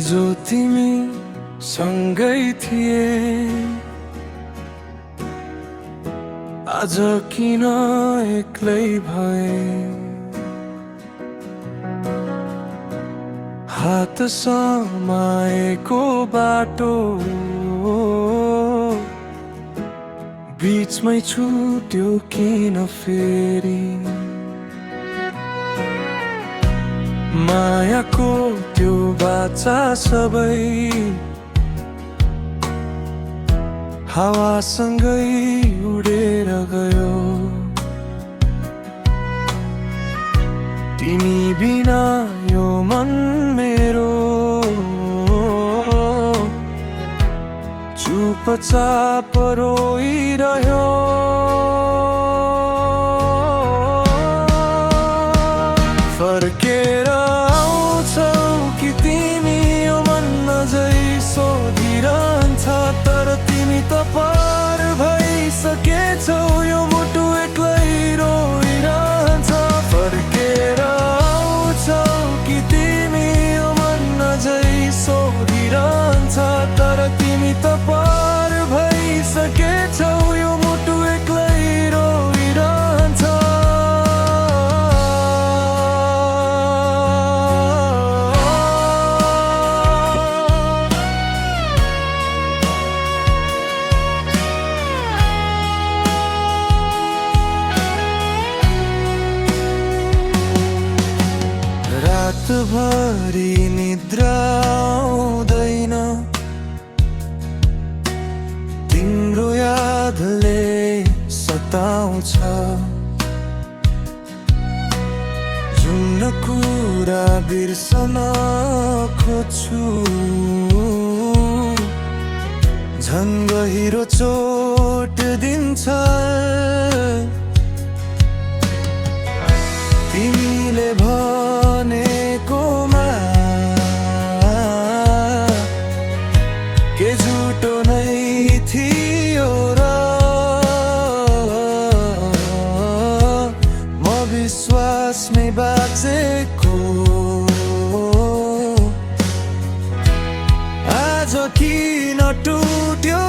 हिजो तिमी सँगै थिए, आज किन एक्लै भए? हात समाएको बाटो बीचमै छुट्यो किन फेरि? मायाको त्यो बाचा सबै हावासँगै उडेर गयो। तिमी बिना यो मन मेरो चुपचाप रोइरह्यो। फर्केर आउँछौ कि तिमी यो मन अझै सोधिरहन्छ, तर तिमी त पार भइसकेछौ, यो मुटु एक्लै रोइरहन्छ। फर्केर आउँछौ कि तिमी यो मन अझै सोधिरहन्छ, तर तिमी त पार भइसकेछौ, यो मुटु एक्लै रोइरहन्छ। रातभरि निद्रा आउँदैन, तिम्रो यादले सताउँछ। जुन कुरा बिर्सन खोज्छु झन् गहिरो चोट दिन्छ। तिमीले भनेकोमा के झुटो नै थियो र म विश्वासमै बाँचेको। आज किन टुट्यो